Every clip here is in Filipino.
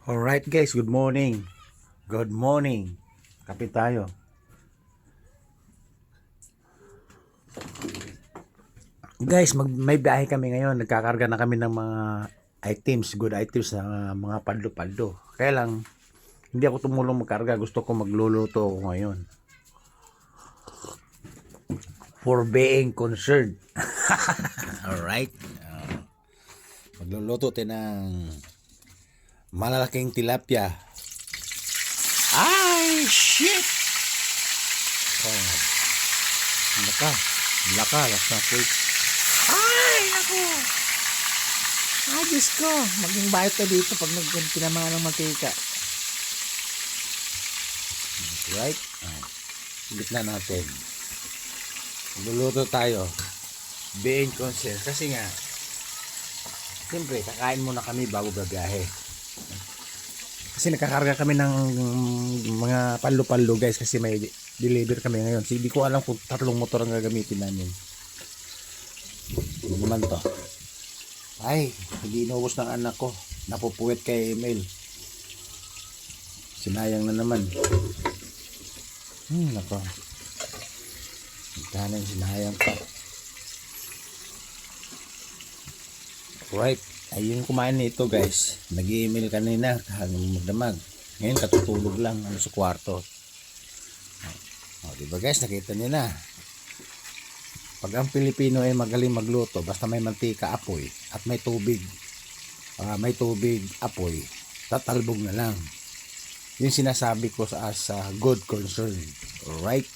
Alright guys, good morning. Good morning. Kape tayo. Guys, may biyahe kami ngayon. Nagkakarga na kami ng mga items, good items na mga paldo-paldo. Kaya lang, hindi ako tumulong magkarga. Gusto ko magluluto ako ngayon. For being concerned. Alright. Magluluto tayo ng malalaking tilapia. Ay, shit! Oh. Laka quick. Ay, naku! Ay, Diyos ko. Maging bayot ka dito pag pinamahan ng mantika. Right? Gitna natin. Luluto tayo. Being concerned. Kasi nga, siyempre, kakain muna kami bago babiyahe. Kasi nakakarga kami ng mga palo-palo guys kasi may deliver kami ngayon. So, hindi ko alam kung 3 motor ang gagamitin namin. Ano naman to? Ay, hindi inubos ng anak ko. Napupuwet kay Emil. Sinayang na naman. Nako. Kanan sinayang pa. Right. Ayun kumain nito guys. Nag-email kanina hanggang magdamag. Ngayon katutulog lang sa kwarto. Diba guys, nakita niyo na. Pag ang Pilipino ay magaling magluto, basta may mantika apoy at may tubig apoy, tatalbog na lang. Yung sinasabi ko sa good concern. Alright?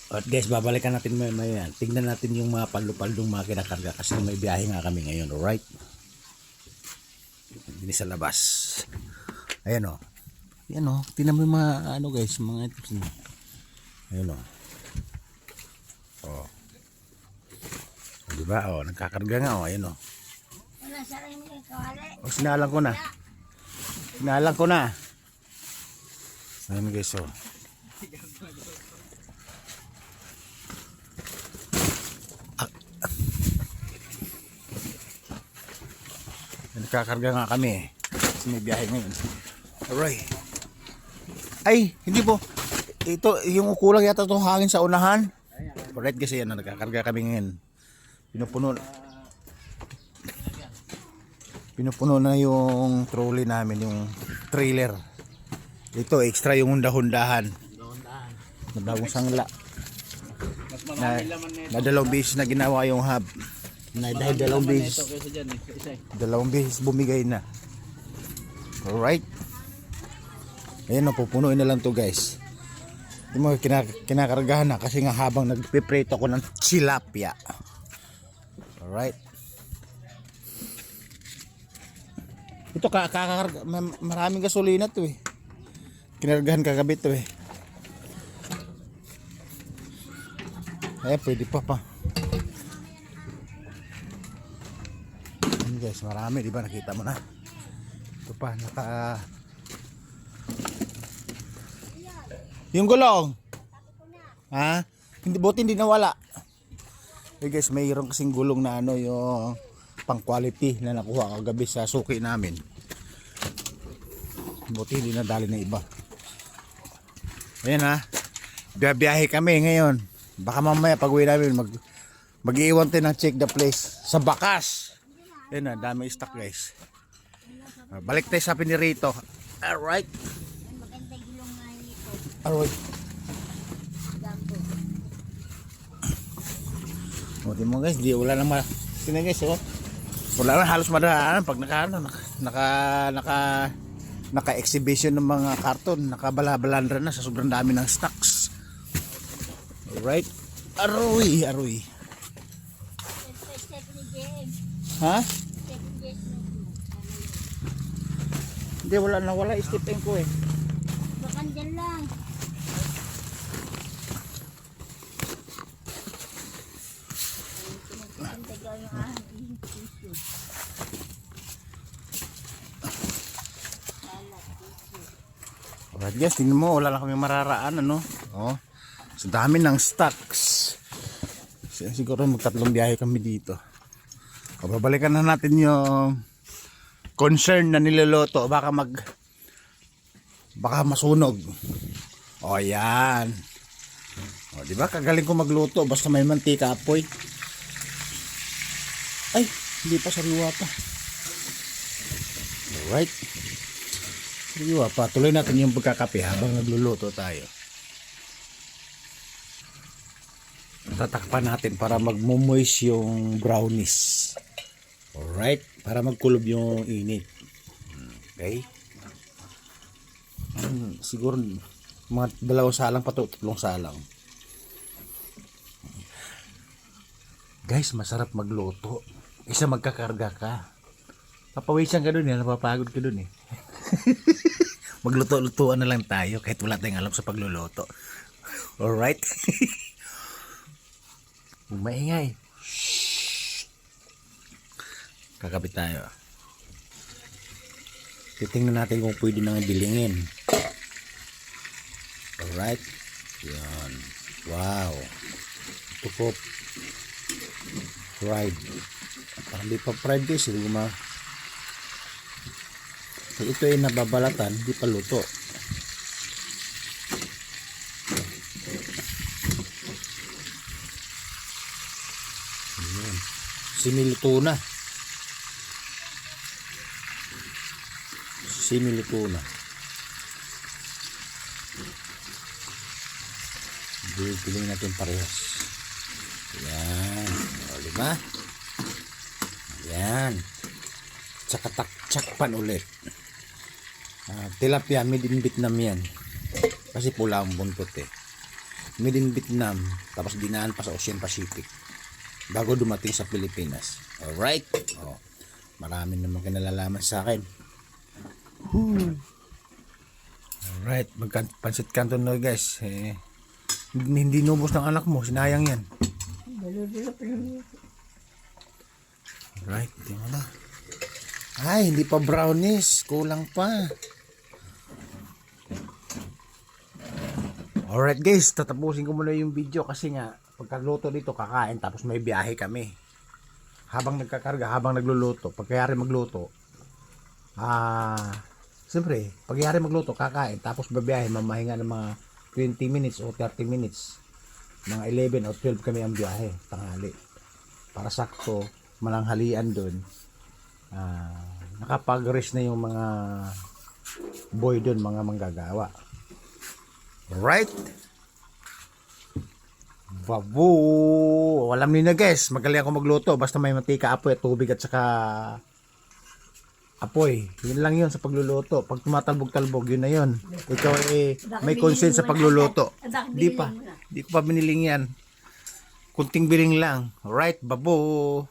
At guys, babalikan natin maya. Tingnan natin yung mga paldo-paldong mga kinakarga kasi may biyahe nga kami ngayon, alright? Hindi sa labas. Ayan o. Ayan o. Tingnan mo yung mga guys, mga items nyo. Ayan o. Diba? Nagkakarga nga o. Ayan o. Sinalang ko na. Ayan guys o. Nagkakarga nga kami kasi may biyahe ngayon. Alright. Ay, hindi po. Ito, yung kulang yata itong hangin sa unahan. Alright kasi yan, nagkakarga kami ngayon. Pinupuno na yung trolley namin, yung trailer. Ito, extra yung hunda-hundahan. Na bagong sangla. Na 2 beses na ginawa yung hub. Dahil 2 beses bumigay na. Alright. Ayan o, pupunuin na lang to guys. Yung mga kinakargahan na kasi nga habang nagpiprito ko ng tilapia. Alright. Ito kakakarga, maraming gasolina to eh. Kinargahan kagabi to eh. Ay, pwede pa. Guys, marami, di ba? Nakita mo na. Ito pa, yung gulong. Ha? Hindi nawala. Guys, mayroon kasing gulong na yung pang quality na nakuha kagabi sa suki namin. Buti hindi nadali na iba. Ayan ha. Biyahe kami ngayon. Baka mamaya pag uwi namin mag-iwan tayo ng check the place sa bakas. Ayan na, dami stock guys. Balik tayo sa pinirito. Alright. Alright. Buti mo guys, wala nang tingnan guys wala nang halos madaan pag naka-exhibition ng mga karton, nakabalabalandra na sa sobrang dami ng stocks. Alright. Aroy. Ha? Hindi, wala istipin ko eh. Baka dyan lang. Alright guys, tingnan mo, wala lang kami mararaan So dami ng stocks. Siguro magtatlong biyahe kami dito. O, babalikan na natin yung concern na niloloto. Baka masunog. O, yan. O, di ba? Kagaling ko magluto. Basta may mantika apoy. Ay, hindi pa sariwa pa. Alright. Sariwa pa. Tuloy natin yung pagkakape habang nagluluto tayo. Tatakpan natin para magmumoist yung brownies. Alright. Para magkulob yung init. Okay. Siguro mga 2 salang pa to, 3 salang. Guys, masarap magluto. Isa magkakarga ka. Papawisan ka dun eh. Napapagod ka dun eh. Magluto-lutuan na lang tayo kahit wala tayong alam sa pagluluto. Alright? Maingay. Kakapit tayo. Titingnan natin kung pwede nang ibilingin. Alright. Yan. Wow. Ito po. Fried. Parang di pa fried guys. So, ito ay nababalatan. Di pa luto. Ayan. Similuto na. Similuto na. Piling natin parehas. Yan. O, diba? Yan. Tsaka takpan ulit. Tilapia, made in Vietnam yan. Kasi pula ang buntot eh. Made in Vietnam. Tapos dinaan pa sa Ocean Pacific. Bago dumating sa Pilipinas. Alright? O, marami naman kinalalaman sa akin. Alright. Magpansit canton na guys. Hindi nubos ng anak mo. Sinayang yan. Alright. Tingnan na. Ay, hindi pa brownies. Kulang pa. Alright guys, tatapusin ko muna yung video kasi nga pagkagluto dito kakain tapos may biyahe kami. Habang nagkakarga, habang nagluluto, pagkayari magluto, siyempre, pagkayari magluto, kakain tapos babiyahe, mamahinga ng mga 20 minutes o 30 minutes. Mga 11 o 12 kami ang biyahe, tanghali. Para sakto, malanghalian doon. Nakapag-rest na yung mga boy doon, mga manggagawa. Right? Babu! Alam niyo na guys, magaling ako magluto. Basta may mantika, apoy at tubig at saka apoy. Yun lang yun sa pagluluto. Pag tumatalbog-talbog, yun na yun. Ikaw ay may consent sa pagluluto. Di pa. Di ko pa biniling yan. Kunting biling lang. Right, babu!